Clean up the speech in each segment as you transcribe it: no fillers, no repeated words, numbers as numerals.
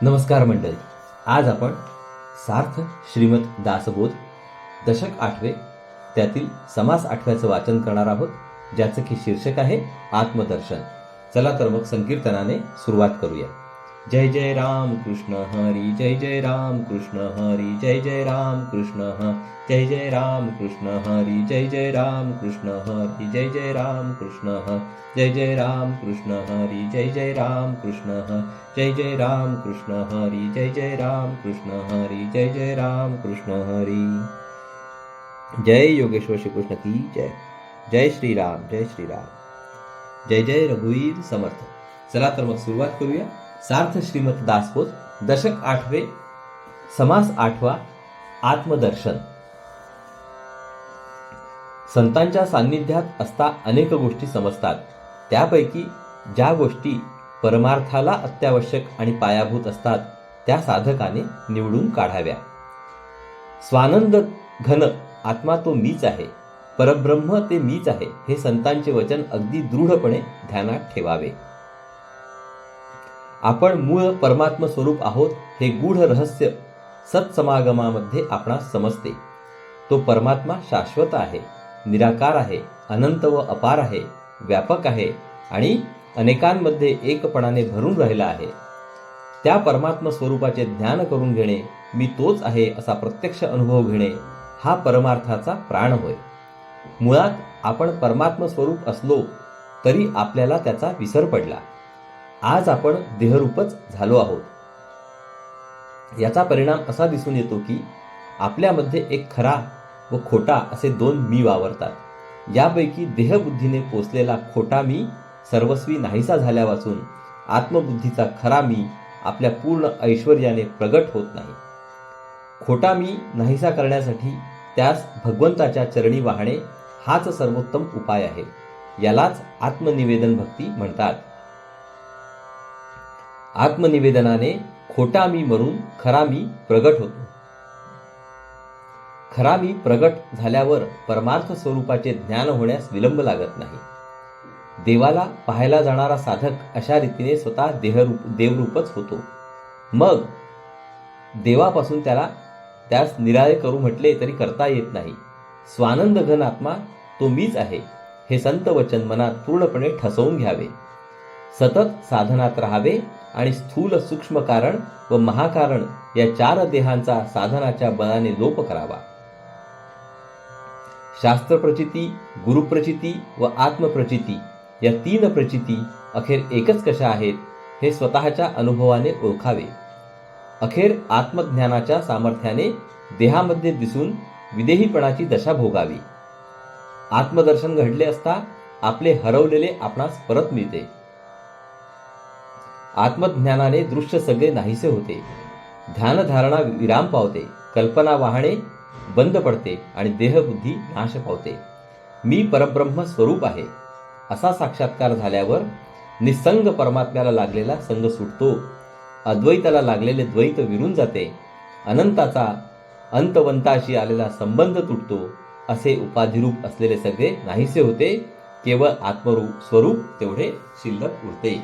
नमस्कार मंडळी. आज आपण सार्थ श्रीमद दासबोध दशक 8 त्यातील समास 8 वाचन करणार आहोत, ज्याचं की शीर्षक आहे आत्मदर्शन. चला तर मग संकीर्तनाने सुरुवात करूया. जय जय राम कृष्ण हरी, जय जय राम कृष्ण हरी, जय जय राम कृष्ण जय जय राम कृष्ण हरी, जय जय राम कृष्ण हरी, जय जय राम कृष्ण जय जय राम कृष्ण हरी, जय जय राम कृष्ण जय जय राम कृष्ण हरी, जय जय राम कृष्ण हरी, जय जय राम कृष्ण हरी. जय योगेश्वर श्री कृष्ण की जय. जय श्रीराम, जय श्रीराम, जय जय रघुवीर समर्थ. चला तर मग सुरुवात करूया. सार्थ श्रीमद दासबोध दशक 8 समास 8 आत्मदर्शन. संतांच्या सान्निध्यात असता अनेक गोष्टी समजतात. त्यापैकी ज्या गोष्टी परमार्थाला अत्यावश्यक आणि पायाभूत असतात त्या साधकाने निवडून काढाव्या. स्वानंद घन आत्मा तो मीच आहे, परब्रह्म ते मीच आहे, हे संतांचे वचन अगदी दृढपणे ध्यानात ठेवावे. आपण मूळ परमात्म स्वरूप आहोत हे गूढ रहस्य सत्समागमामध्ये आपणास समजते. तो परमात्मा शाश्वत आहे, निराकार आहे, अनंत व अपार आहे, व्यापक आहे आणि अनेकांमध्ये एकपणाने भरून राहिला आहे. त्या परमात्म स्वरूपाचे ज्ञान करून घेणे, मी तोच आहे असा प्रत्यक्ष अनुभव घेणे, हा परमार्थाचा प्राण होय. मुळात आपण परमात्म स्वरूप असलो तरी आपल्याला त्याचा विसर पडला. आज आपण देहरूपच झालो आहोत. याचा परिणाम असा दिसून येतो की आपल्यामध्ये एक खरा व खोटा असे दोन मी वावरतात. यापैकी देहबुद्धीने पोचलेला खोटा मी सर्वस्वी नाहीसा झाल्यापासून आत्मबुद्धीचा खरा मी आपल्या पूर्ण ऐश्वर्याने प्रगट होत नाही. खोटा मी नाहीसा करण्यासाठी त्यास भगवंताच्या चरणी वाहणे हाच सर्वोत्तम उपाय आहे. यालाच आत्मनिवेदन भक्ती म्हणतात. आत्मनिवेदनाने खोटा मी मरून खरा मी प्रगट होतो. खरा मी प्रगट झाल्यावर परमार्थ स्वरूपाचे ज्ञान होण्यास विलंब लागत नाही. देवाला पाहायला जाणारा साधक अशा रीतीने स्वतः देवरूपच होतो. मग देवापासून त्यास निराळे करू म्हटले तरी करता येत नाही. स्वानंद घन आत्मा तो मीच आहे हे संत वचन मनात पूर्णपणे ठसवून घ्यावे. सतत साधनात राहावे आणि स्थूल सूक्ष्म कारण व महाकारण या 4 देहांचा साधनाच्या बळाने लोप करावा. शास्त्रप्रचिती, गुरुप्रचिती व आत्मप्रचिती या 3 प्रचिती अखेर एकच कशा आहेत हे स्वतःच्या अनुभवाने ओळखावे. अखेर आत्मज्ञानाच्या सामर्थ्याने देहामध्ये दिसून विदेहीपणाची दशा भोगावी. आत्मदर्शन घडले असता आपले हरवलेले आपणास परत मिळते. आत्मज्ञानाने दृश्य सगळे नाहीसे होते. ध्यानधारणा विराम पावते. कल्पना वाहणे बंद पडते आणि देहबुद्धी नाश पावते. मी परब्रह्म स्वरूप आहे असा साक्षात्कार झाल्यावर निसंग परमात्म्याला लागलेला संग सुटतो. अद्वैताला लागलेले द्वैत विरून जाते. अनंताचा अंतवंताशी आलेला संबंध तुटतो. असे उपाधिरूप असलेले सगळे नाहीसे होते. केवळ आत्मरूप स्वरूप तेवढे शिल्लक उरते.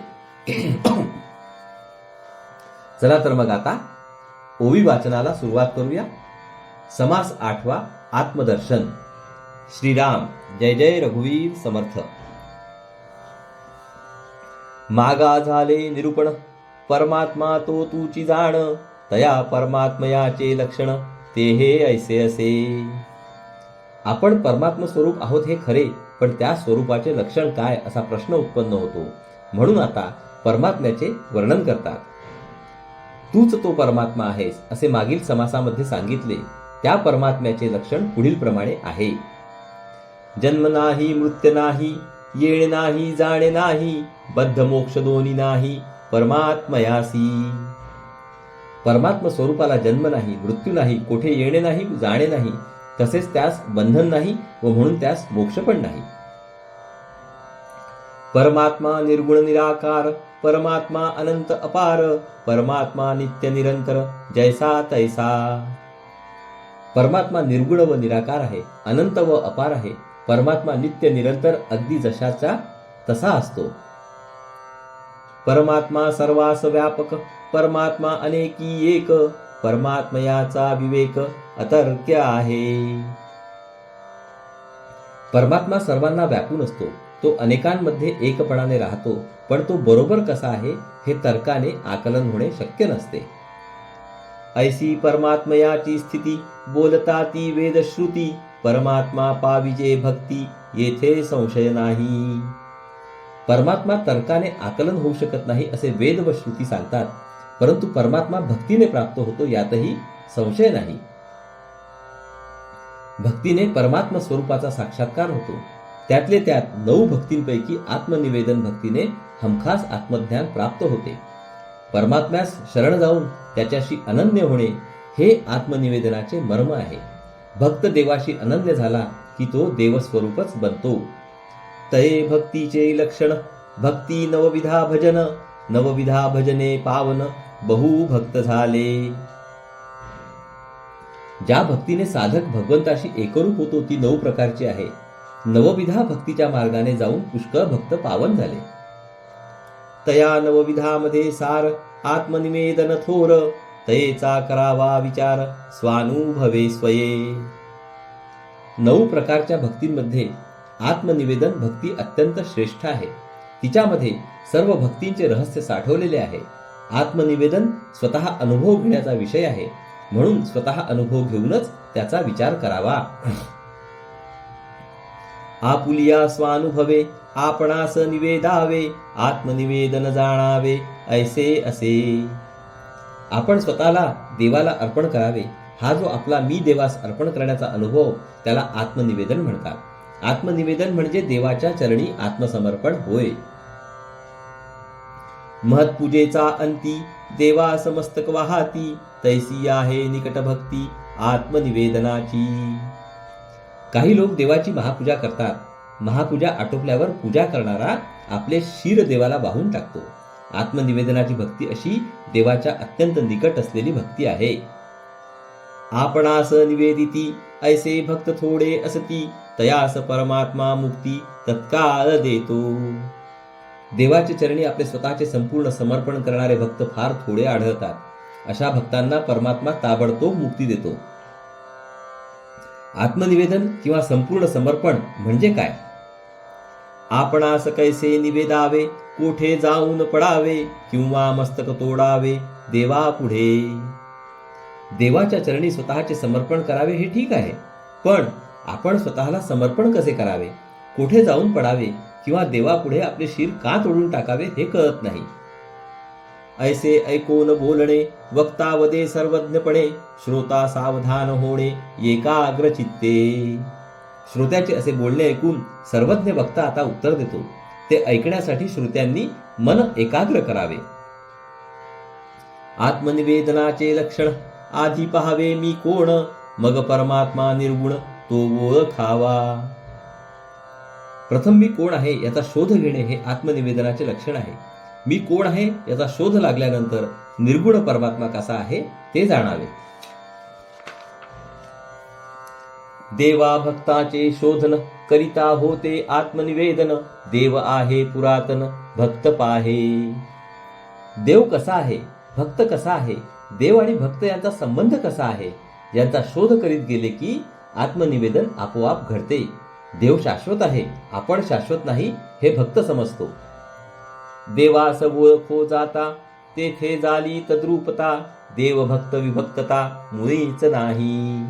चला तर मग आता ओवी वाचनाला सुरुवात करूया. समास 8 आत्मदर्शन. श्रीराम, जय जय रघुवीर समर्थ. मागा झाले निरूपण, परमात्मा तो तूची जाण, तया परमात्मयाचे लक्षण, ते हे ऐसे असे. आपण परमात्म स्वरूप आहोत हे खरे, पण त्या स्वरूपाचे लक्षण काय असा प्रश्न उत्पन्न होतो. म्हणून आता परमात्म्याचे वर्णन करतात. तूच तो परमात्मा आहेस असे मागील समासामध्ये सांगितले. त्या परमात्म्याचे लक्षण पुढील प्रमाणे आहे. जन्म नाही, मृत्यू नाही, येणे नाही, जाणे नाही, बद्ध मोक्ष दोन्ही नाही, परमात्मयासी. परमात्म स्वरूपाला जन्म नाही, मृत्यू नाही, कोठे येणे नाही, जाणे नाही, तसेच त्यास बंधन नाही व म्हणून त्यास मोक्ष पण नाही. परमात्मा निर्गुण निराकार, परमात्मा अनंत अपार, परमात्मा नित्य निरंतर, जैसा तैसा. परमात्मा निर्गुण व निराकार आहे, अनंत व अपार आहे. परमात्मा नित्य निरंतर अगदी जशाचा तसा असतो. परमात्मा सर्वास व्यापक, परमात्मा अनेकी एक, परमात्मयाचा विवेक अतर्क्य आहे. परमात्मा सर्वांना व्यापून असतो, तो अनेकांमध्ये एकपणाने राहतो, पण तो बरोबर कसा आहे हे तर्काने आकलन होणे शक्य नसते. ऐसी परमात्मयाची स्थिती बोलता ती वेदश्रुती, परमात्मा पाविजे भक्ती येथे संशय नाही. परमात्मा तर्काने आकलन होऊ शकत नाही असे वेद व श्रुती सांगतात, परंतु परमात्मा भक्तीने प्राप्त होतो यातही संशय नाही. भक्तीने परमात्मा स्वरूपाचा साक्षात्कार होतो. त्यातले त्यात 9 भक्तींपैकी आत्मनिवेदन भक्तीने हमखास आत्मज्ञान प्राप्त होते. परमात्म्यास शरण जाऊन त्याच्याशी अनन्य होणे हे आत्मनिवेदनाचे मर्म आहे. भक्त देवाशी अनन्य झाला की तो देवस्वरूपच बनतो. तये भक्तीचे लक्षण, भक्ती नवविधा भजन, नवविधा भजने पावन, बहु भक्त झाले. ज्या भक्तीने साधक भगवंताशी एकरूप होतो ती 9 प्रकारची आहे. नवविधा भक्तीच्या मार्गाने जाऊन पुष्कळ भक्त पावन झाले. तया नवविधामध्ये सार, आत्मनिवेदन थोर, तयेचा करावा विचार, स्वानुभवे स्वये. 9 प्रकारच्या भक्तींमध्ये आत्मनिवेदन भक्ती अत्यंत श्रेष्ठ आहे. तिच्यामध्ये सर्व भक्तींचे रहस्य साठवलेले आहे. आत्मनिवेदन स्वतः अनुभव घेण्याचा विषय आहे, म्हणून स्वतः अनुभव घेऊनच त्याचा विचार करावा. आपुलिया स्वानुभवे, आपणास निवेदावे, आत्मनिवेदन जाणावे, ऐसे असे. आपण स्वतःला देवाला अर्पण करावे. हा जो आपला मी देवास अर्पण करण्याचा अनुभव त्याला आत्मनिवेदन म्हणतात. आत्मनिवेदन म्हणजे देवाच्या चरणी आत्मसमर्पण होय. महत्पूजेचा अंती, देवास मस्तक वाहाती, तैसी आहे निकट भक्ती आत्मनिवेदनाची. काही लोक देवाची महापूजा करतात. महापूजा आटोपल्यावर पूजा करणारा आपले शिर देवाला वाहून टाकतो. आत्मनिवेदनाची भक्ती अशी देवाच्या अत्यंत निकट असलेली भक्ती आहे. आपणास निवेदिती, ऐसे भक्त थोडे असती, तयास परमात्मा मुक्ती तत्काळ देतो. देवाच्या चरणी आपले स्वतःचे संपूर्ण समर्पण करणारे भक्त फार थोडे आढळतात. अशा भक्तांना परमात्मा ताबडतोब मुक्ती देतो. आत्मनिवेदन किंवा संपूर्ण समर्पण म्हणजे काय? आपणास कैसे निवेदावे, कोठे जाऊन पडावे, किंवा मस्तक तोडावे देवा पुढे. देवाच्या चरणी स्वतःचे समर्पण करावे हे ठीक आहे, पण आपण स्वतःला समर्पण कसे करावे, कोठे जाऊन पडावे किंवा देवापुढे आपले शिर का तोडून टाकावे हे कळत नाही. ऐसे ऐकून बोलणे, वक्तावदे सर्वज्ञपणे, श्रोता सावधान होणे एकाग्र चित्ते. श्रोत्याचे असे बोलणे ऐकून सर्वज्ञ वक्ता आता उत्तर देतो. ते ऐकण्यासाठी श्रोत्यांनी मन एकाग्र करावे. आत्मनिवेदनाचे लक्षण, आधी पहावे मी कोण, मग परमात्मा निर्गुण तो ओळखावा. प्रथम मी कोण आहे याचा शोध घेणे हे आत्मनिवेदनाचे लक्षण आहे. मी कोण आहे याचा शोध लागल्यानंतर निर्गुण परमात्मा कसा आहे ते जाणावे. देवा भक्ताचे शोधन करिता होते आत्मनिवेदन, देव आहे पुरातन भक्त पाहे. देव कसा आहे, भक्त कसा आहे, देव आणि भक्त यांचा संबंध कसा आहे यांचा शोध करीत गेले की आत्मनिवेदन आपोआप घडते. देव शाश्वत आहे, आपण शाश्वत नाही हे भक्त समजतो. देवास ओळखो जाता, तेथे झाली तद्रूपता, देव भक्त विभक्तता मुळीच नाही.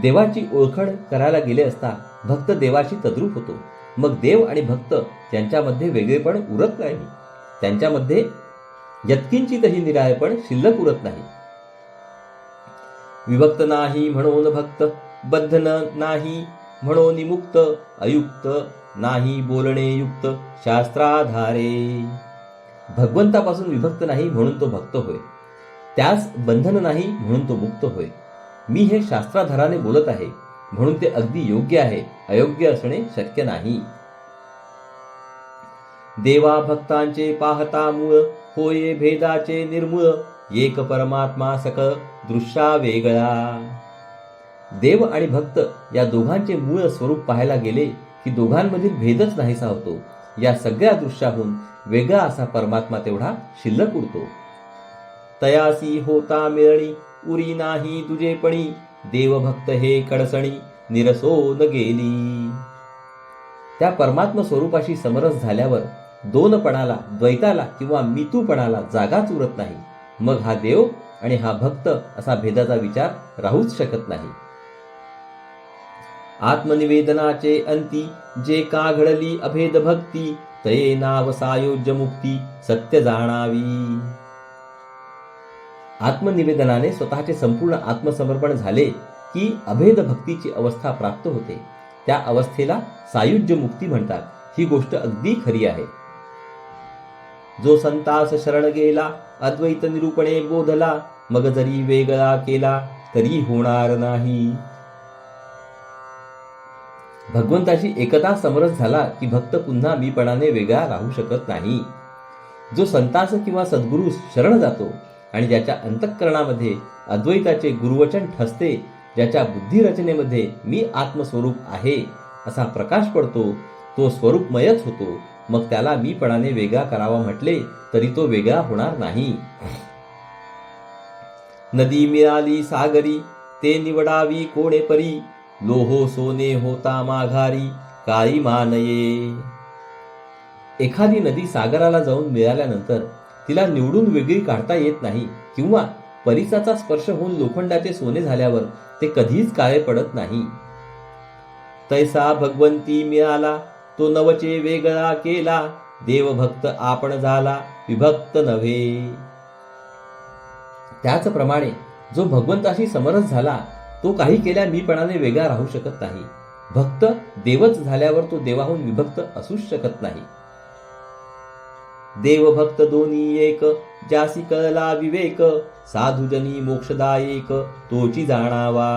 देवाची ओळखण करायला गेले असता भक्त देवाशी तद्रूप होतो. मग देव आणि भक्त यांच्यामध्ये वेगळेपण उरत नाही. त्यांच्यामध्ये यत्किंचितही निराळेपण शिल्लक उरत नाही. विभक्त नाही म्हणून भक्त, बद्धन नाही म्हणून मुक्त, अयुक्त नाही बोलणे युक्त शास्त्राधारे. भगवंतापासून विभक्त नाही म्हणून तो भक्त होय, त्यास बंधन नाही म्हणून तो मुक्त होय. मी हे शास्त्राधाराने बोलत आहे म्हणून ते अगदी योग्य आहे, अयोग्य असणे शक्य नाही. देवा भक्तांचे पाहता मूळ, होय भेदाचे निर्मूळ, एक परमात्मा सकळ दृश्या वेगळा. देव आणि भक्त या दोघांचे मूळ स्वरूप पाहायला गेले की दोघांमधील भेदच नाहीसा होतो. या सगळ्या दृश्याहून वेगळा असा परमात्मा तेवढा शिल्लक उरतो. तयासी होता मिळणी उरी नाही तुझेपणी, देवभक्त हे कडसणी निरसो न गेली. त्या परमात्म स्वरूपाशी समरस झाल्यावर दोनपणाला, द्वैताला किंवा मितूपणाला जागाच उरत नाही. मग हा देव आणि हा भक्त असा भेदाचा विचार राहूच शकत नाही. आत्मनिवेदनाचे अंती जे का घडली अभेद भक्ती, तये नाव सायोज्य मुक्ती सत्य जाणावी. आत्मनिवेदनाने स्वतःचे संपूर्ण आत्मसमर्पण झाले की अभेद भक्तीची अवस्था प्राप्त होते. त्या अवस्थेला सायुज्य मुक्ती म्हणतात. ही गोष्ट अगदी खरी आहे. जो संतास शरण गेला अद्वैत निरूपणे बोधला, मग जरी वेगळा केला तरी होणार नाही. भगवंताशी एकता समरस झाला की भक्त पुन्हा मीपणाने वेगळा राहू शकत नाही. जो संतास किंवा सद्गुरू शरण जातो आणि ज्याच्या अंतःकरणामध्ये अद्वैताचे गुरुवचन ठसते, ज्याच्या बुद्धिरचनेमध्ये मी आत्मस्वरूप आहे असा प्रकाश पडतो, तो स्वरूपमयच होतो. मग त्याला मीपणाने वेगळा करावा म्हटले तरी तो वेगळा होणार नाही. नदी मिळाली सागरी ते निवडावी कोणे परी, लोहो सोने होता माघारी काळी मानये. एखादी नदी सागराला जाऊन मिळाल्यानंतर तिला निवडून वेगळी काढता येत नाही, किंवा परिसाचा स्पर्श होऊन लोखंडाचे सोने झाल्यावर ते कधीच काळे पडत नाही. तैसा भगवंती मिळाला तो नवचे वेगळा केला, देवभक्त आपण झाला विभक्त नव्हे. त्याचप्रमाणे जो भगवंताशी समरस झाला तो काही केल्या मीपणाने वेगळा राहू शकत नाही. भक्त देवच झाल्यावर तो देवाहून विभक्त असूच शकत नाही. देवभक्त दोन्ही एक ज्यासी कळला विवेक, साधुजनी मोक्षदायक तोची जाणावा.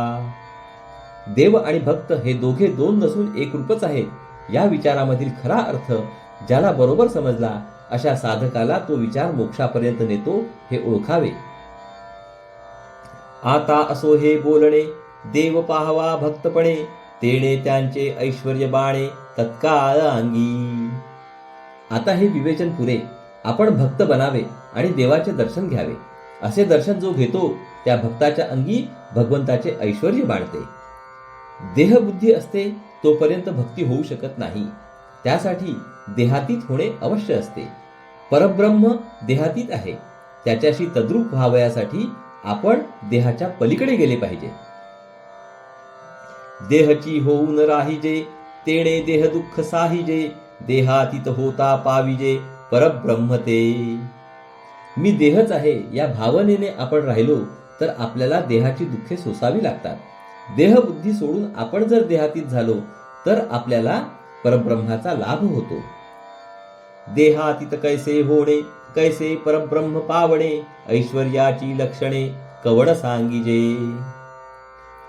देव आणि भक्त हे दोघे दोन नसून एक रूपच आहेत. या विचारामधील खरा अर्थ ज्याला बरोबर समजला अशा साधकाला तो विचार मोक्षापर्यंत नेतो हे ओळखावे. आता असो हे बोलणे देव पाहवा भक्तपणे, तेणे त्यांचे ऐश्वर्य बाणे तत्काळ अंगी. आता हे विवेचन पुरे. आपण भक्त बनावे आणि देवाचे दर्शन घ्यावे. असे दर्शन जो घेतो त्या भक्ताच्या अंगी भगवंताचे ऐश्वर्य बाणते. देहबुद्धी असते तोपर्यंत भक्ती होऊ शकत नाही. त्यासाठी देहातीत होणे अवश्य असते. परब्रह्म देहातीत आहे. त्याच्याशी तद्रूप व्हावयासाठी आपण देहाच्या पलीकडे गेले पाहिजे. देहची होऊन राहिजे तेणे देह दुःख साहिजे, देहातीत होता पाविजे परब्रह्म ते. मी देहच आहे या भावनेने आपण राहिलो तर आपल्याला देहाची दुःखे सोसावी लागतात. देहबुद्धी सोडून आपण जर देहातीत झालो तर आपल्याला परब्रह्माचा लाभ होतो. देहातीत कैसे होणे कैसे परब्रह्म पावणे, ऐश्वर्याची लक्षणे कवड सांगिजे.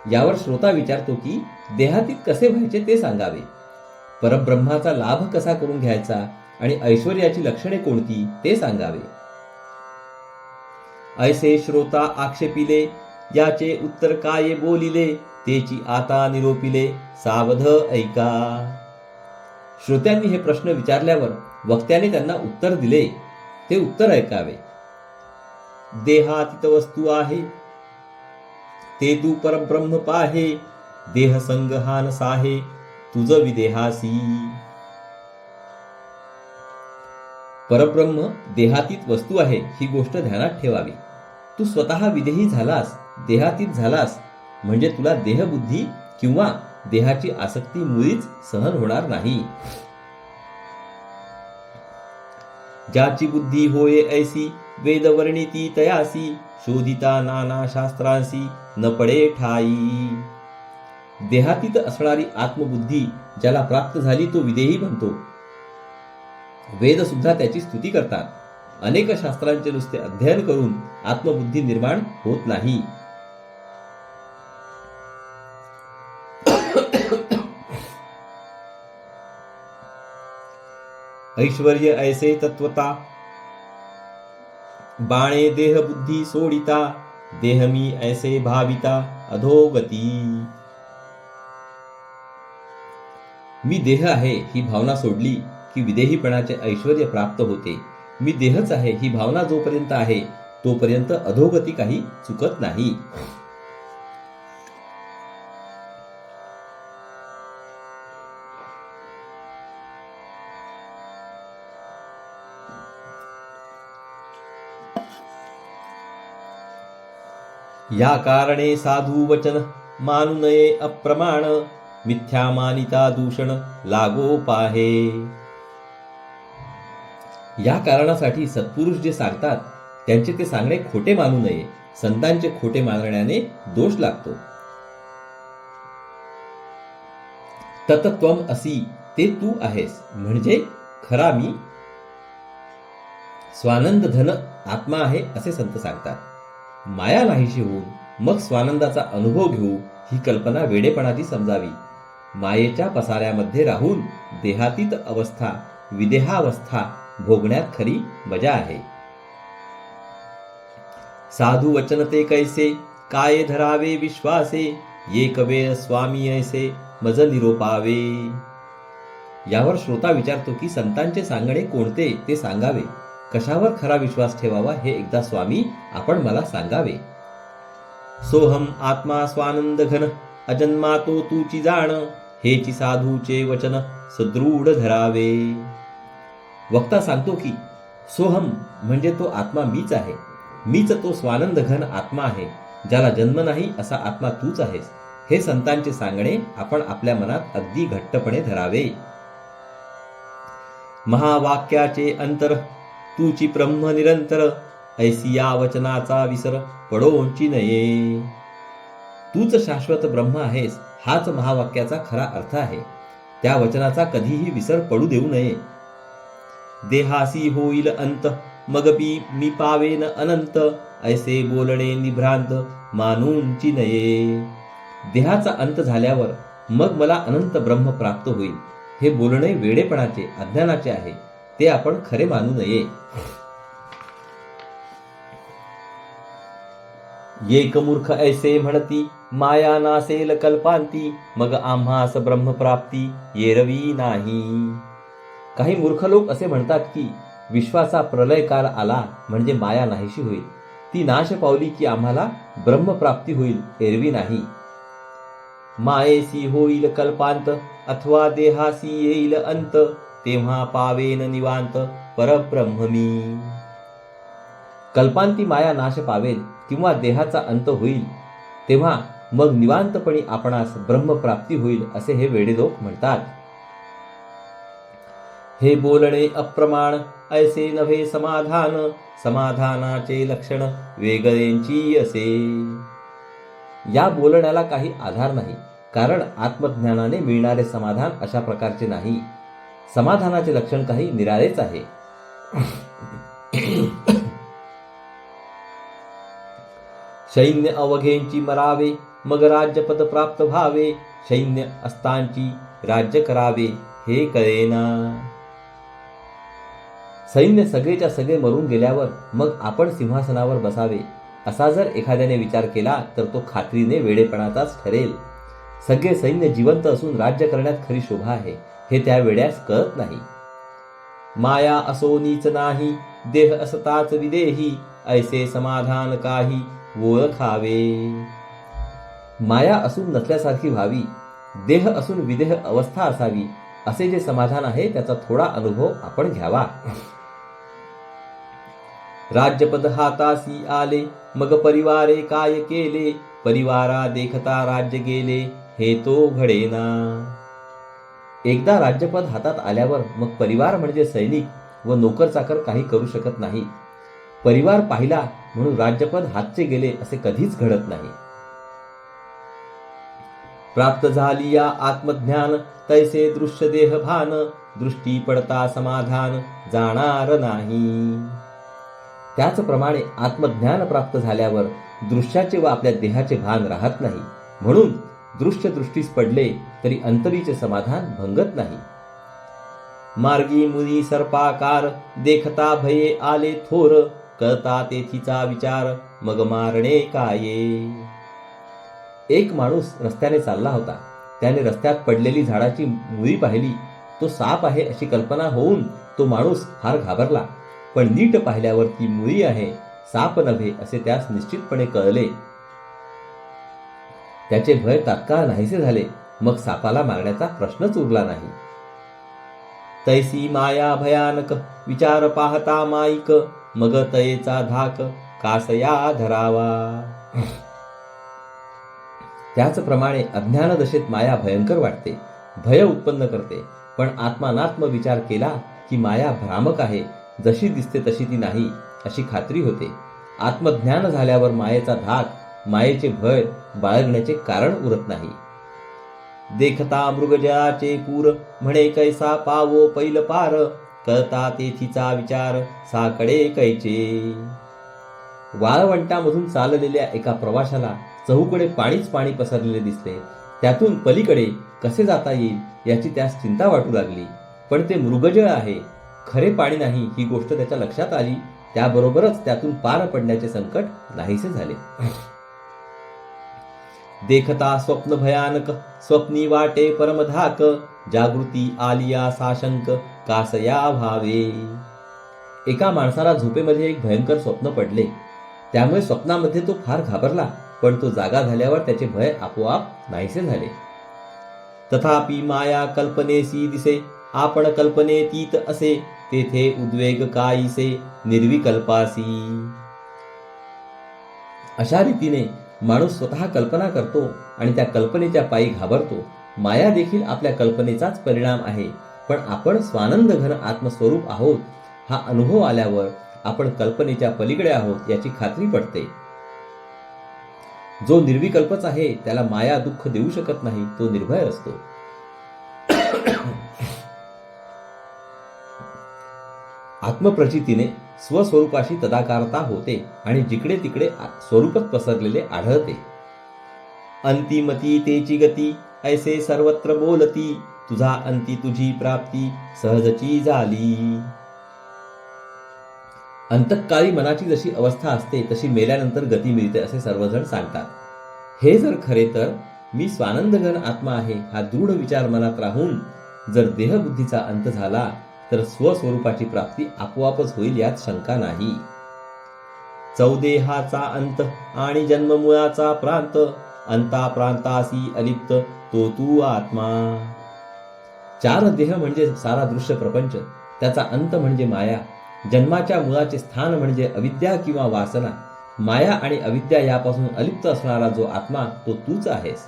यावर श्रोता विचारतो की देहातीत कसे व्हायचे ते सांगावे, परब्रह्माचा लाभ कसा करून घ्यायचा आणि ऐश्वर्याची लक्षणे कोणती ते सांगावे. ऐसे श्रोता आक्षेपिले याचे उत्तर काय बोलिले, तेची आता निरोपिले सावध ऐका. श्रोत्यांनी हे प्रश्न विचारल्यावर वक्त्याने त्यांना उत्तर दिले. ते उत्तर ऐकावे. देहातीत वस्तू आहे ते तू परब्रह्म पाहे, देह संग हान साहे तुझ विदेहासी. परब्रह्म देहातीत वस्तू आहे ही गोष्ट ध्यानात ठेवावी. तू स्वतः विदेही झालास, देहातीत झालास म्हणजे तुला देहबुद्धी किंवा देहाची आसक्ती मुळीच सहन होणार नाही. ज्याची बुद्धी होय ऐसी वेदवर्णिती तयासी, शोधिता नाना शास्त्रांसी न पडे ठाई. देहातीत असणारी आत्मबुद्धी ज्याला प्राप्त झाली तो विदेही बनतो. वेद सुद्धा त्याची स्तुती करतात. अनेक शास्त्रांचे नुसते अध्ययन करून आत्मबुद्धी निर्माण होत नाही. ऐश्वर्य ऐसे तत्वता बाणे देह बुद्धी सोडिता, देहमी ऐसे भाविता अधोगती. मी देह आहे ही भावना सोडली की विदेहीपणाचे ऐश्वर प्राप्त होते. मी देहच आहे ही भावना जोपर्यंत आहे तोपर्यंत अधोगती काही चुकत नाही. या कारणे साधू वचन मानू नये अप्रमाण, मिथ्या मानिता दूषण लागो पाहे. या कारणासाठी सत्पुरुष जे सांगतात त्यांचे ते सांगणे खोटे मानू नये. संतांचे खोटे मानण्याने दोष लागतो. तत्त्वम असी, ते तू आहेस म्हणजे खरा मी स्वानंद धन आत्मा आहे असे संत सांगतात. माया नाहीशी होऊन मग स्वानंदाचा अनुभव घेऊ ही कल्पना वेडेपणाची समजावी. मायेच्या पसाऱ्यामध्ये राहून देहातीत अवस्था विदेहावस्था भोगण्यात खरी मजा आहे. साधू वचन ते कैसे, काय धरावे विश्वासे, एक वेळ स्वामी ऐसे मज निरोपावे. यावर श्रोता विचारतो की संतांचे सांगणे कोणते ते सांगावे. कशावर खरा विश्वास ठेवावा हे एकदा स्वामी आपण मला सांगावे. सोहम आत्मा स्वानंद घन, अजन्मा तो तूची जाण, हेची साधूचे वचन सदृढ धरावे. वक्ता सांगतो की सोहम म्हणजे तो आत्मा मीच आहे. मीच तो स्वानंद घन आत्मा आहे. ज्याला जन्म नाही असा आत्मा तूच आहेस. हे संतांचे सांगणे आपण आपल्या मनात अगदी घट्टपणे धरावे. महावाक्याचे अंतर, तूची ब्रह्म निरंतर, ऐसी या वचनाचा विसर पडोंची नये. तूच शाश्वत ब्रह्म आहेस हाच महावाक्याचा खरा अर्थ आहे. त्या वचनाचा कधीही विसर पडू देऊ नये. देहासी होईल अंत, मग मी पावेन अनंत, ऐसे बोलणे निभ्रांत मानूंची नये. देहाचा अंत झाल्यावर मग मला अनंत ब्रह्म प्राप्त होईल हे बोलणे वेडेपणाचे अज्ञानाचे आहे. ते आपण खरे मानू नये. एक मूर्ख ऐसे म्हणती, माया नासेल कल्पांती, मग आम्हास ब्रह्मप्राप्ती येरवी नाही. काही मूर्ख लोक असे म्हणतात की विश्वाचा प्रलय काल आला म्हणजे माया नाहीशी होईल. ती नाश पावली की आम्हाला ब्रह्मप्राप्ती होईल, एरवी नाही. मायेसी होईल कल्पांत, अथवा देहासी येईल अंत, तेव्हा पावेन निवांत परब्रह्म मी. कल्पांती माया नाश पावेल किंवा देहाचा अंत होईल तेव्हा मग निवांतपणी आपणास ब्रह्मप्राप्ती होईल असे हे वेडे लोक म्हणतात. हे बोलणे अप्रमाण, ऐसे नव्हे समाधान, समाधानाचे लक्षण वेगळेंची असे. या बोलण्याला काही आधार नाही, कारण आत्मज्ञानाने मिळणारे समाधान अशा प्रकारचे नाही. समाधानाचे लक्षण काही निराळेच आहे. सैन्य अवघेंची मरावे, मग राज्यपद प्राप्त व्हावे, सैन्य अस्तांची राज्य करावे हे कळेना. सैन्य सगळेच्या सगळे मरून गेल्यावर मग आपण सिंहासनावर बसावे असा जर एखाद्याने विचार केला तर तो खात्रीने वेडेपणाचाच ठरेल. सगळे सैन्य जिवंत असून राज्य करण्यात खरी शोभा आहे हे त्या वेड्यास कळत नाही. माया असो नीच नाही, देह असताच विदेही, ऐसे समाधान काही ओळखावे. माया असून नसल्यासारखी व्हावी, देह असून विदेह अवस्था असावी, असे जे समाधान आहे त्याचा थोडा अनुभव आपण घ्यावा. राज्यपद हातासी आले, मग परिवारे काय केले, परिवारा देखता राज्य गेले हे तो घडेना. एकदा राज्यपद हातात आल्यावर मग परिवार म्हणजे सैनिक व नोकर चाकर काही करू शकत नाही. परिवार पाहिला म्हणून राज्यपद हातचे गेले असे कधीच घडत नाही. प्राप्त झाली या आत्मज्ञान, तैसे दृश्य देह भान, दृष्टी पडता समाधान जाणार नाही. त्याचप्रमाणे आत्मज्ञान प्राप्त झाल्यावर दृश्याचे व आपल्या देहाचे भान राहत नाही. म्हणून दृश्य दृष्टीस पडले तरी अंतरीचे समाधान भंगत नाही. मार्गी मुनी सर्पाकार, देखता भये आले थोर, कळता तेथीचा विचार मग मारणे काये. एक माणूस रस्त्याने चालला होता. त्याने रस्त्यात पडलेली झाडाची मुळी पाहिली. तो साप आहे अशी कल्पना होऊन तो माणूस फार घाबरला. पण नीट पाहिल्यावर ती मुळी आहे, साप नव्हे असे त्यास निश्चितपणे कळले. त्याचे भय तात्काळ नाहीसे झाले. मग सापाला मारण्याचा प्रश्नच उरला नाही. तैसी माया भयानक विचार पाहता माईक, मग तयेचा धाक कासया धरावा. त्याचप्रमाणे अज्ञान दशेत माया भयंकर वाटते, भय उत्पन्न करते. पण आत्मानात्म विचार केला की माया भ्रामक आहे, जशी दिसते तशी ती नाही अशी खात्री होते. आत्मज्ञान झाल्यावर मायेचा धाक, मायेचे भय बाळगण्याचे कारण उरत नाही. देखता मृगजळाचे पूर, म्हणे कैसा पावो पैल पार, कळता तेथीचा विचार साकडे कैचे. वाळवंटामधून चाललेल्या एका प्रवाशाला चहूकडे पाणीच पाणी पसरलेले दिसले. त्यातून पलीकडे कसे जाता येईल याची त्यास चिंता वाटू लागली. पण ते मृगजळ आहे, खरे पाणी नाही ही गोष्ट त्याच्या लक्षात आली. त्याबरोबरच त्यातून पार पडण्याचे संकट नाहीसे झाले. देखता स्वप्न भयानक, स्वप्नी वाटे परमधाक, जागृती आलिया साशंक कासया भावे. एका माणसाला झोपेमध्ये एक भयंकर स्वप्न पडले. त्यामुळे स्वप्नामध्ये तो फार घाबरला. पण तो जागा झाल्यावर त्याचे भय आपोआप नाहीसे झाले. तथापि माया कल्पनेसी दिसे, आपण कल्पनेतीत असे, तेथे उद्वेग काईसे निर्विकल्पासी. अशा रीतीने माणूस स्वतः कल्पना करतो आणि त्या कल्पनेच्या पायी घाबरतो. माया देखील आपल्या कल्पनेचाच परिणाम आहे. पण आपण स्वानंद घन आत्मस्वरूप आहोत हा अनुभव आल्यावर आपण कल्पनेच्या पलीकडे आहोत याची खात्री पडते. जो निर्विकल्पच आहे त्याला माया दुःख देऊ शकत नाही, तो निर्भय असतो. आत्मप्रचितीने स्वस्वरूपाशी तदाकारता होते आणि जिकडे तिकडे स्वरूपच पसरलेले आढळते. अंतिमती तेची गती, ऐसे सर्वत्र बोलती, तुझा अंती तुझी प्राप्ती सहजची झाली. अंतःकाळी मनाची जशी अवस्था असते तशी मेल्यानंतर गती मिळते असे सर्वजण सांगतात. हे जर खरे तर मी स्वानंदघन आत्मा आहे हा दृढ विचार मनात राहून जर देहबुद्धीचा अंत झाला तर स्वस्वरूपाची प्राप्ती आपोआपच होईल यात शंका नाही. चौदेहाचा अंत आणि जन्ममुळाचा प्रांत, अंता प्रांतासी अलिप्त तो तू आत्मा. चार देह म्हणजे सारा दृश्य प्रपंच, त्याचा अंत म्हणजे माया. जन्माच्या मुळाचे स्थान म्हणजे अविद्या किंवा वासना. माया आणि अविद्या यापासून अलिप्त असणारा जो आत्मा तो तूच आहेस.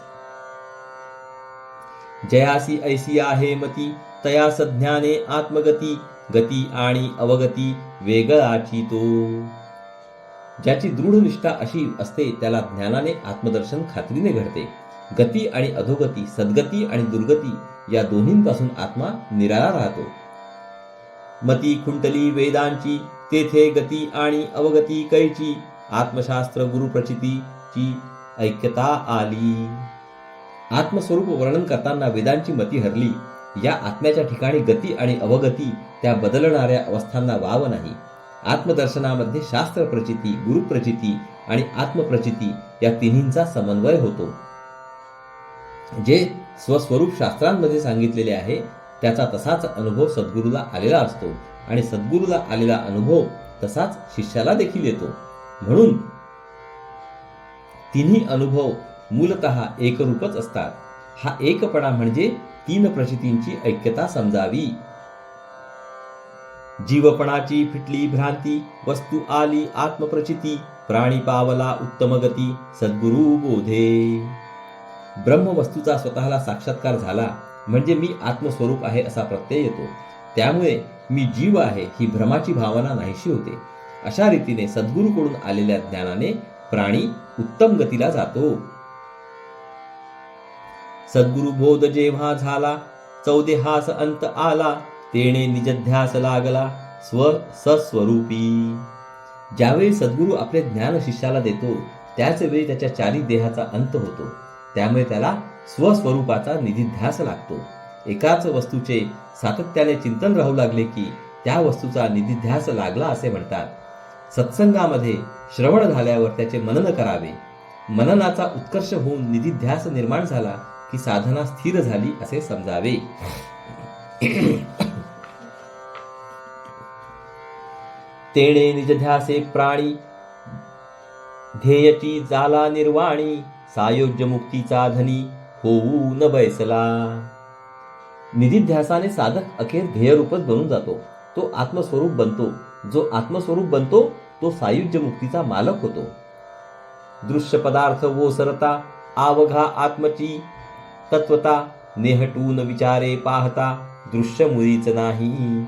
जयासी ऐसी आहे मती, तया सज्ञाने आत्मगती, गती आणि अवगती वेगळाची तो. ज्याची दृढ निष्ठा अशी असते त्याला ज्ञानाने आत्मदर्शन खात्रीने घडते. गती आणि अधोगती, सद्गती आणि दुर्गती या दोन्हींपासून आत्मा निराळा राहतो. मती खुंटली वेदांची, तेथे गती आणि अवगती कैची, आत्मशास्त्र गुरुप्रचितीची ऐक्यता आली. आत्मस्वरूप वर्णन करताना वेदांची मती हरली. या आत्म्याच्या ठिकाणी गती आणि अवगती त्या बदलणाऱ्या अवस्थांना वाव नाही. आत्मदर्शनामध्ये शास्त्र प्रचिती, गुरुप्रचिती आणि आत्मप्रचिती या तिन्हींचा समन्वय होतो. जे स्वस्वरूप शास्त्रांमध्ये सांगितलेले आहे त्याचा तसाच अनुभव सद्गुरूला आलेला असतो आणि सद्गुरूला आलेला अनुभव तसाच शिष्याला देखील येतो. म्हणून तिन्ही अनुभव मूलतः एकरूपच असतात. हा एकपणा म्हणजे तीन प्रचितींची ऐक्यता समजावी. जीवपणाची फिटली भ्रांती, वस्तू आली आत्मप्रचिती, प्राणी पावला उत्तम गती सद्गुरु बोधे. ब्रह्मवस्तूचा स्वतःला साक्षात्कार झाला म्हणजे मी आत्मस्वरूप आहे असा प्रत्यय येतो. त्यामुळे मी जीव आहे ही भ्रमाची भावना नाहीशी होते. अशा रीतीने सद्गुरूकडून आलेल्या ज्ञानाने प्राणी उत्तम गतीला जातो. सद्गुरु बोध जेव्हा झाला, चौदेहास अंत आला, तेणे निजध्यास लागला सस्वरूपी. ज्यावेळी सद्गुरू आपले ज्ञान शिष्याला देतो त्याच वेळी त्याच्या चारी देहाचा अंत होतो. त्यामुळे त्याला स्वस्वरूपाचा निधिध्यास लागतो. एकाच वस्तूचे सातत्याने चिंतन राहू लागले की त्या वस्तूचा निधिध्यास लागला असे म्हणतात. सत्संगामध्ये श्रवण झाल्यावर त्याचे मनन करावे. मननाचा उत्कर्ष होऊन निधिध्यास निर्माण झाला की साधना स्थिर झाली असे समजावे. तेणे निजध्यासे प्राणी ध्येयची जाला निर्वाणी सायोज्य मुक्तीचा धनी होऊ न बैसला. निधिध्यासाने साधक अखेर ध्येयरूपच बनून जातो. तो आत्मस्वरूप बनतो. जो आत्मस्वरूप बनतो तो सायुज्य मुक्तीचा मालक होतो. दृश्य पदार्थ ओसरता आवघा आत्मची तत्वता नेहटून विचारे पाहता दृश्य मुळीच नाही.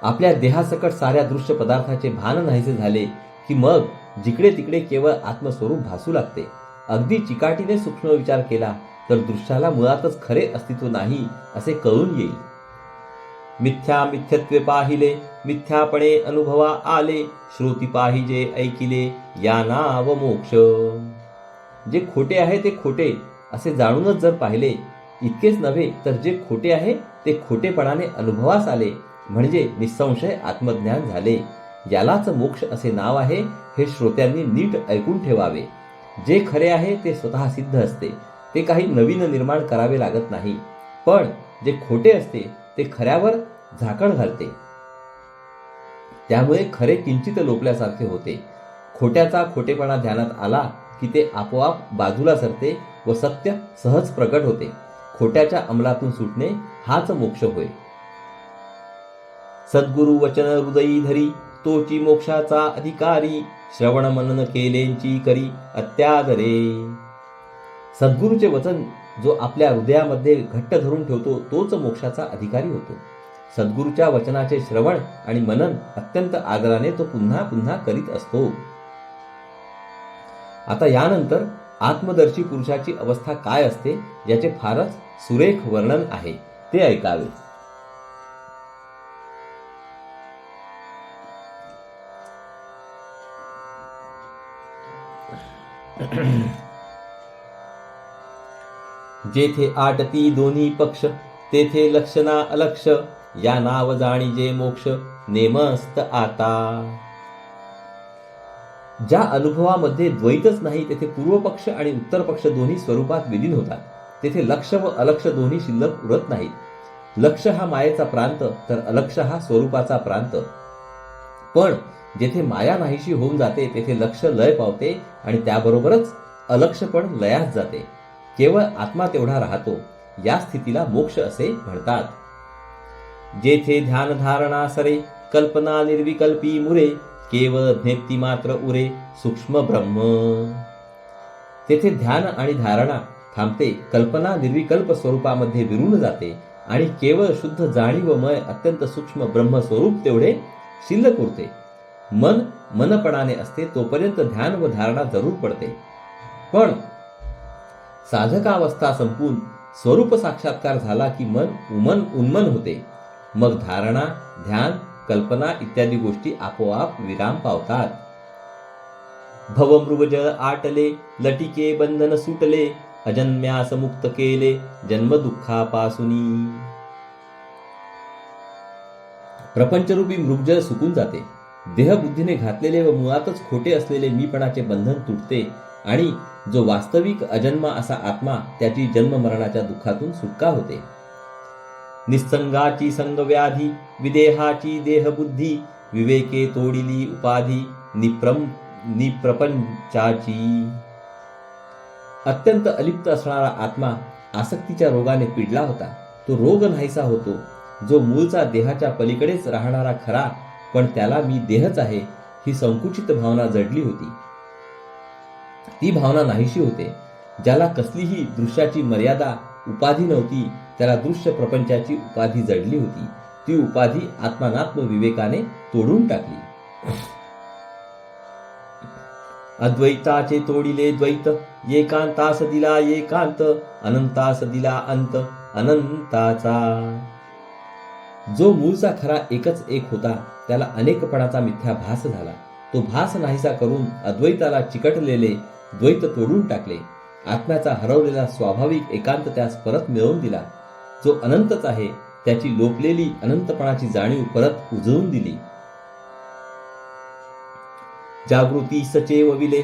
आपल्या देहासकट साऱ्या दृश्य पदार्थाचे भान नाहीसे झाले की मग जिकडे तिकडे केवळ आत्मस्वरूप भासू लागते. अगदी चिकाटीने सूक्ष्म विचार केला तर दृश्याला मुळातच खरे अस्तित्व नाही असे कळून येईल. मिथ्या मिथ्यत्वे पाहिले मिथ्यापणे अनुभवा आले श्रोती पाहिजे ऐकिले या नाव मोक्ष. जे खोटे आहे ते खोटे असे जाणूनच जर पाहिले, इतकेच नव्हे तर जे खोटे आहे ते खोटेपणाने अनुभवास आले म्हणजे निसंशय आत्मज्ञान झाले. यालाच मोक्ष असे नाव आहे. हे श्रोत्यांनी नीट ऐकून ठेवावे. जे खरे आहे ते स्वतः सिद्ध असते. ते काही नवीन निर्माण करावे लागत नाही. पण जे खोटे असते ते खऱ्यावर झाकण घालते. त्यामुळे खरे किंचित लोपल्यासारखे होते. खोट्याचा खोटेपणा ध्यानात आला की ते आपोआप बाजूला सरते व सत्य सहज प्रकट होते. खोट्याच्या अंमलातून सुटणे हाच मोक्ष होय. सद्गुरु वचन हृदयी धरी तोची मोक्षाचा अधिकारी श्रवण मनन केलेंची करी अत्यादरे. सद्गुरूचे वचन जो आपल्या हृदयामध्ये घट्ट धरून ठेवतो तोच मोक्षाचा अधिकारी होतो. सद्गुरूच्या वचनाचे श्रवण आणि मनन अत्यंत आदराने तो पुन्हा पुन्हा करीत असतो. आता यानंतर आत्मदर्शी पुरुषाची अवस्था काय असते याचे फारच सुरेख वर्णन आहे, ते ऐकावे. जेथे आटती दोन्ही पक्ष तेथे लक्ष ना अलक्ष या नाव जाणीजे मोक्ष नेमस्त आता. ज्या अनुभवामध्ये द्वैतच नाही तेथे पूर्व पक्ष आणि उत्तर पक्ष दोन्ही स्वरूपात विलीन होतात. तेथे लक्ष व अलक्ष दोन्ही शिल्लक उरत नाहीत. लक्ष हा मायेचा प्रांत तर अलक्ष हा स्वरूपाचा प्रांत. पण जेथे माया नाहीशी होऊन जाते तेथे लक्ष लय पावते आणि त्याबरोबरच अलक्ष पण लयास जाते. केवळ आत्मा तेवढा राहतो. या स्थितीला मोक्ष असे म्हणतात. जेथे ध्यान धारणा सरे कल्पना निर्विकल्पी मुरे केवळ ज्ञप्ती मात्र उरे सूक्ष्म ब्रह्म. तेथे ध्यान आणि धारणा थांबते. कल्पना निर्विकल्प स्वरूपामध्ये विरून जाते आणि केवळ शुद्ध जाणीवमय अत्यंत सूक्ष्म ब्रह्म स्वरूप तेवढे शिल्लक उरते. मन मनपणाने असते तोपर्यंत ध्यान व धारणा जरूर पडते. पण साधकावस्था संपून स्वरूप साक्षात्कार झाला की मन उन्मन होते. मग धारणा ध्यान कल्पना इत्यादी गोष्टी आपोआप विराम पावतात. भवमृगजळ आटले लटिके बंधन सुटले अजन्म्यास मुक्त केले जन्म दुःखापासूनी. प्रपंचरूपी मृगजळ सुकून जाते. देहबुद्धीने घातलेले व मुळातच खोटे असलेले मीपणाचे बंधन तुटते आणि जो वास्तविक अजन्मा असा आत्मा त्याची जन्म मरणाच्या दुःखातून सुटका होते. निसंगाची संग व्याधी विदेहाची देहबुद्धी विवेके तोडिली उपाधी निप्रपंचाची. अत्यंत अलिप्त असणारा आत्मा आसक्तीच्या रोगाने पिडला होता. तो रोग नाहीसा होतो. जो मूळचा देहाच्या पलीकडेच राहणारा खरा पण त्याला मी देहच आहे ही संकुचित भावना जडली होती. ती भावना नाहीशी होते. ज्याला कसलीही दृश्याची मर्यादा उपाधी नव्हती त्याला दृश्य प्रपंचाची उपाधी जडली होती. ती उपाधी आत्मानात्म विवेकाने तोडून टाकली. अद्वैताचे तोडिले द्वैत एकांतास दिला एकांत अनंतास दिला अंत अनंताचा. जो मूळचा खरा एकच एक होता त्याला अनेकपणाचा मिथ्या भास झाला. तो भास नाहीसा करून अद्वैताला चिकटलेले द्वैत तोडून टाकले. आत्म्याचा हरवलेला स्वाभाविक एकांत त्यास परत मिळवून दिला. जो अनंतच आहे त्याची लोपलेली अनंतपणाची जाणीव परत उजळून दिली. जागृती सचेवविले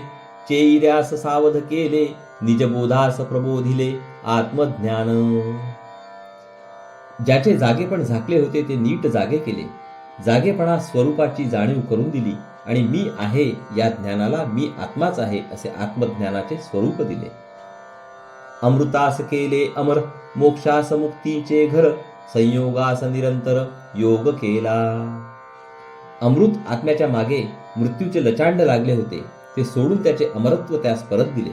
चेईऱ्यास सावध केले निजबोधास प्रबोधिले आत्मज्ञान. ज्याचे जागेपण झाकले होते ते नीट जागे केले. जागेपणा स्वरूपाची जाणीव करून दिली आणि मी आहे या ज्ञानाला मी आत्माच आहे असे आत्मज्ञानाचे स्वरूप दिले. अमृतास केले अमर, मोक्षास मुक्तीचे घर, संयोगास निरंतर योग केला. अमृत आत्म्याच्या मागे मृत्यूचे लचांड लागले होते, ते सोडून त्याचे अमरत्व त्यास परत दिले.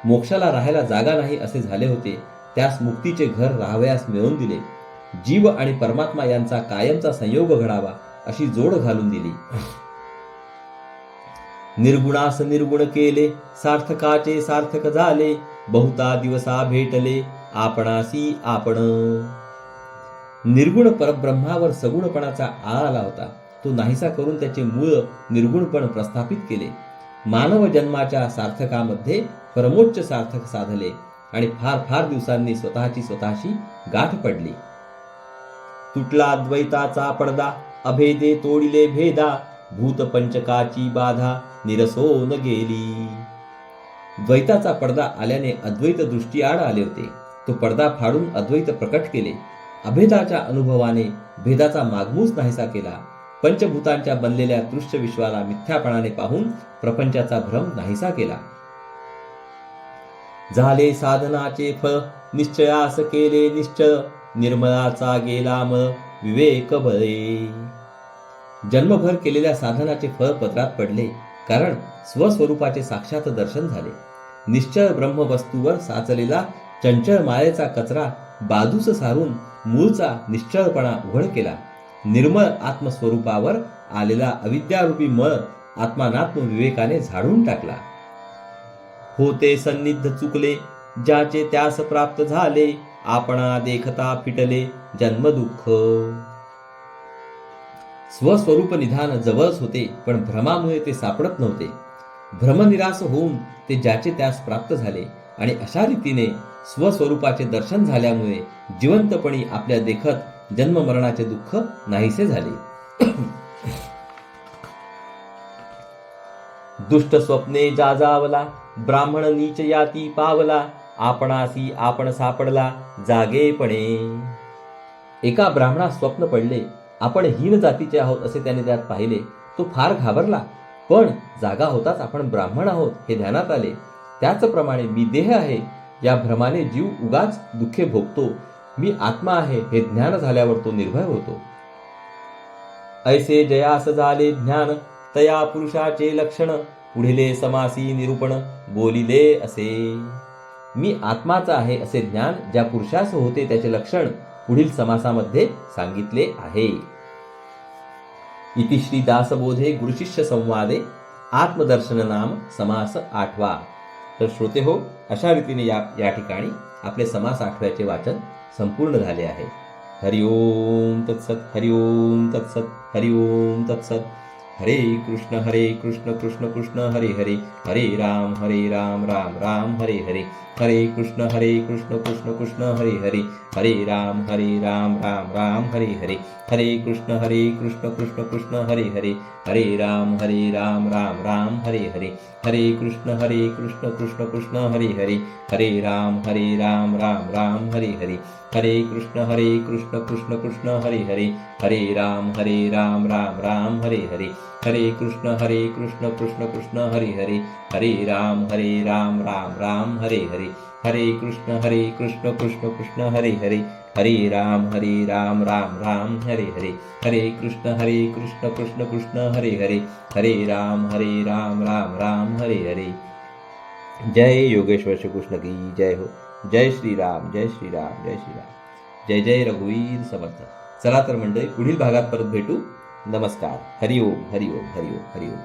मोक्षाला राहायला जागा नाही असे झाले होते, त्यास मुक्तीचे घर राहावयास मिळवून दिले. जीव आणि परमात्मा यांचा कायमचा संयोग घडावा अशी जोड घालून दिली. निर्गुणास निर्गुण केले, सार्थकाचे सार्थक झाले, बहुता दिवसा भेटले आपणासी आपण. निर्गुण परब्रह्मावर सगुणपणाचा आळा आला होता, तो नाहीसा करून त्याचे मूळ निर्गुणपण प्रस्थापित केले. मानव जन्माच्या सार्थकामध्ये परमोच्च सार्थक साधले आणि फार फार दिवसांनी स्वतःशी गाठ पडली. तुटला द्वैताचा पडदा, अभेदे तोडिले भेदा, भूत पंचकाची बाधा निरसोन गेली. द्वैताचा पडदा आल्याने अद्वैत दृष्टी आड आले होते, तो पडदा फाडून अद्वैत प्रकट केले. अभेदाच्या अनुभवाने भेदाचा मागमूस नाहीसा केला. पंचभूतांच्या बनलेल्या दृश्य विश्वाला मिथ्यापणाने पाहून प्रपंचाचा भ्रम नाहीसा केला. झाले साधनाचे फळ, निश्चयास केले निश्चय, निर्मळाचा गेला मळ, विवेक बळे. जन्मभर केलेल्या साधनाचे फळ पदरात पडले, कारण स्वस्वरूपाचे साक्षात दर्शन झाले. निश्चळ ब्रह्मवस्तूवर साचलेला चंचळ मायेचा कचरा बाजूस सारून मूळचा निश्चळपणा उघड केला. निर्मळ आत्मस्वरूपावर आलेला अविद्यारूपी मळ आत्मानात्म विवेकाने झाडून टाकला. होते सन्निध चुकले, ज्याचे त्यास प्राप्त झाले, आपणा देखता फिटले जन्मदुःख. स्वस्वरूप निधान जवळच होते, पण भ्रमामुळे ते सापडत नव्हते. भ्रमनिरास होऊन ते ज्याचे त्यास प्राप्त झाले आणि अशा रीतीने स्वस्वरूपाचे दर्शन झाल्यामुळे जिवंतपणी आपल्या देखत जन्ममरणाचे दुःख नाहीसे झाले. दुष्ट स्वप्ने जाजावला, ब्राह्मण नीच याती पावला, आपणासी आपण सापडला जागेपणे. एका ब्राह्मणास स्वप्न पडले, आपण हीन जातीचे आहोत असे त्याने त्यात पाहिले. तो फार घाबरला, पण जागा होताच आपण ब्राह्मण आहोत हे ध्यानात आले. त्याचप्रमाणे मी देह आहे या भ्रमाने जीव उगाच दुःखे भोगतो. मी आत्मा आहे हे ज्ञान झाल्यावर तो निर्भय होतो. ऐसे जयास झाले ज्ञान, तया पुरुषाचे लक्षण, पुढिले समासी निरूपण बोलिले असे. मी आत्माचा आहे असे ज्ञान ज्या पुरुषास होते त्याचे लक्षण पुढील समासामध्ये सांगितले आहे. इति श्री दासबोधे गुरुशिष्य संवादे आत्मदर्शन नाम समास 8वा. तर श्रोते हो, अशा रीतीने या ठिकाणी आपले समास 8व्याचे वाचन संपूर्ण झाले आहे. हरिओम तत्सत, हरिओम तत्सत, हरिओम तत्सत. हरे कृष्ण कृष्ण कृष्ण हरे हरे, हरे राम राम राम हरे हरे, हरे कृष्ण कृष्ण कृष्ण हरे हरे, हरे राम राम राम हरे हरे, हरे कृष्ण कृष्ण कृष्ण हरे हरे, हरे राम राम राम हरे हरे, हरे कृष्ण कृष्ण कृष्ण हरे हरे, हरे राम राम राम हरे हरे, हरे कृष्ण कृष्ण कृष्ण हरे हरे, हरे राम राम राम हरे हरे, हरे कृष्ण कृष्ण कृष्ण हरे हरे, हरे राम राम राम हरे हरे, हरे कृष्ण कृष्ण कृष्ण हरे हरे, हरे राम राम राम हरे हरे, हरे कृष्ण कृष्ण कृष्ण हरे हरे, हरे राम राम राम हरे हरे. जय योगेश्वर श्री कृष्ण की जय हो. जय श्रीराम जय श्रीराम जय श्रीराम. जय जय रघुवीर समर्थ. चला तर मंडळी, पुढील भागात परत भेटू. नमस्कार. हरिओम हरिओम हरिओम हरिओम.